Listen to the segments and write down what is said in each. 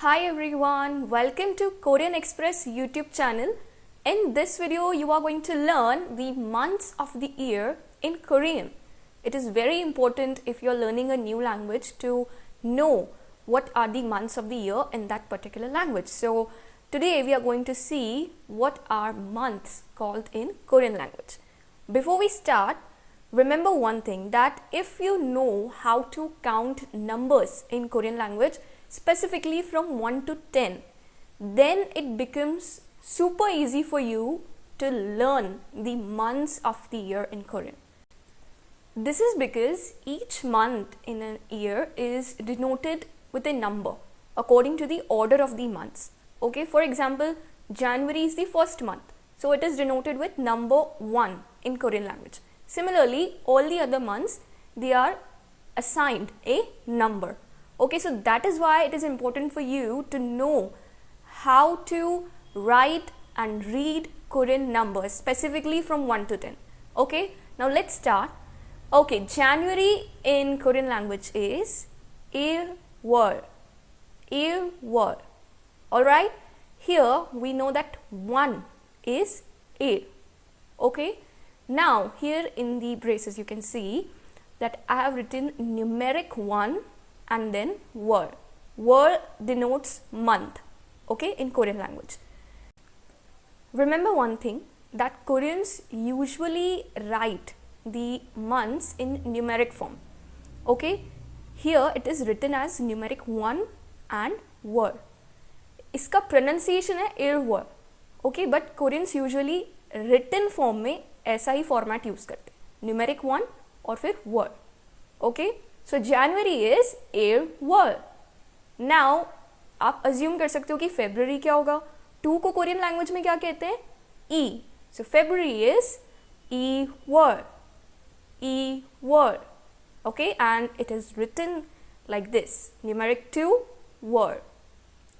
Hi everyone, welcome to Korean Express YouTube channel. In this video, you are going to learn the months of the year in Korean. It is very important if you are learning a new language to know what are the months of the year in that particular language. So today we are going to see what are months called in Korean language. Before we start, remember one thing, that if you know how to count numbers in Korean language, specifically from 1 to 10, then it becomes super easy for you to learn the months of the year in Korean. This is because each month in a year is denoted with a number according to the order of the months. Okay, for example, January is the first month, so it is denoted with number 1 in Korean language. Similarly, all the other months, they are assigned a number. Okay, so that is why it is important for you to know how to write and read Korean numbers, specifically from 1 to 10. Okay, now let's start. Okay, January in Korean language is 일월. 일월. Alright, here we know that 1 is 일. Okay, now here in the braces you can see that I have written numeric 1 and then 월. 월 denotes month, okay, in Korean language. Remember one thing, that Koreans usually write the months in numeric form. Okay, here it is written as numeric 1 and 월. इसका pronunciation है 일월. Okay, but Koreans usually written form में ऐसा ही format use करते हैं, numeric 1 और फिर 월. Okay, so January is 일월. Now आप assume कर सकते हो कि February क्या होगा. 2 को कोरियन लैंग्वेज में क्या कहते हैं? E. So February is 이월. 이월. Okay, and it is written like this, numeric 2 월.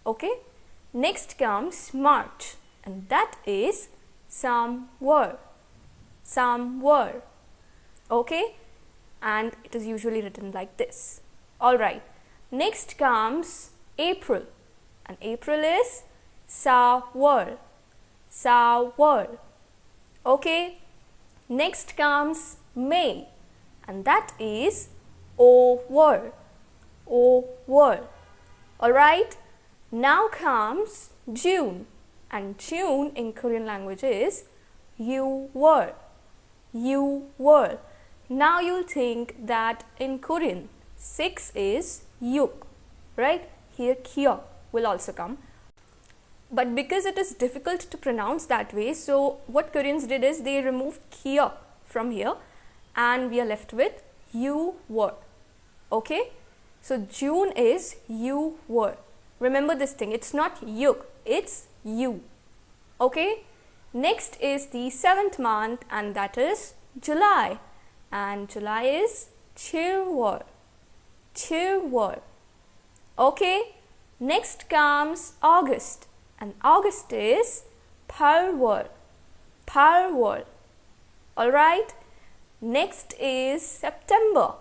Okay, next comes March, and that is 삼월. 삼월. Okay, and it is usually written like this. Alright, next comes April, and April is 사월. 사월. Okay, next comes May, and that is 오월. 오월. Alright, now comes June, and June in Korean language is 유월. 유월. Now you'll think that in Korean 6 is yuk, right? Here kyok will also come. But because it is difficult to pronounce that way, so what Koreans did is they removed kyok from here and we are left with yuwol. Okay? So June is yuwol. Remember this thing, it's not yuk, it's you. Okay? Next is the 7th month, and that is July. And July is 칠월. 칠월. Okay, next comes August, and August is 팔월. 팔월. Alright, next is September,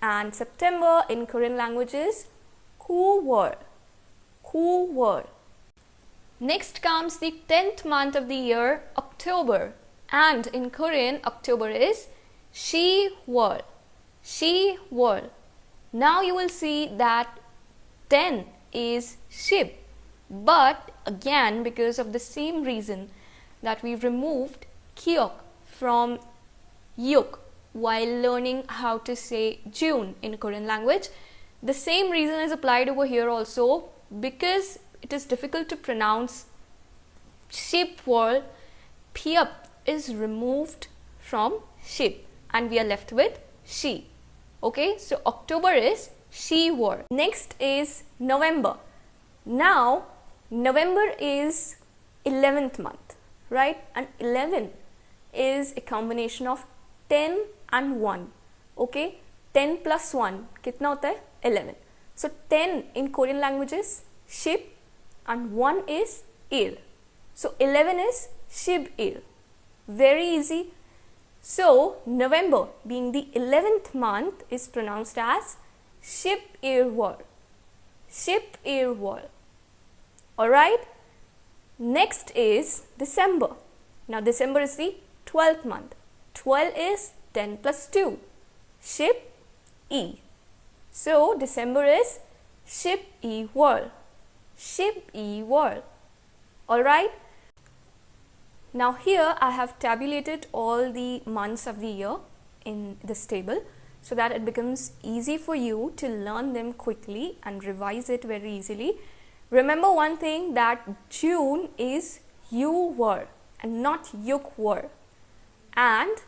and September in Korean language is 구월. 구월. Next comes the 10th month of the year, October, and in Korean October is 시월. 시월. Now you will see that 10 is 십, but again because of the same reason that we removed kyok from yuk while learning how to say June in Korean language, the same reason is applied over here also. Because it is difficult to pronounce 십월, pyup is removed from ship and we are left with she. Okay, so October is 시월. Next is November. Now November is 11th month, right? And 11 is a combination of 10 and 1. Okay, 10 plus 1 कितना होता है? 11. So 10 in Korean language is 십 and 1 is 일. So 11 is 십일. Very easy. So November being the 11th month is pronounced as 십일월. 십일월. Alright? Next is December. Now December is the 12th month. 12 is 10 plus 2. Ship E. So December is Ship E World. Ship E World. Alright? Now here I have tabulated all the months of the year in this table so that it becomes easy for you to learn them quickly and revise it very easily. Remember one thing, that June is you were and not yuk were, and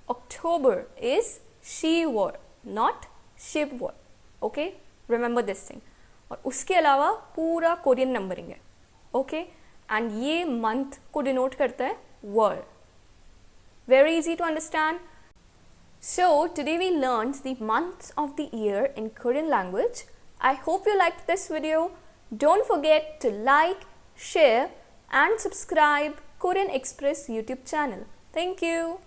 October is she were not ship were. Okay, remember this thing. और उसके अलावा पूरा Korean numbering है. Okay, and ये month को denote करता है वर. Very easy to understand. So today we learned the months of the year in Korean language. I hope you liked this video. Don't forget to like, share and subscribe Korean Express YouTube channel. Thank you.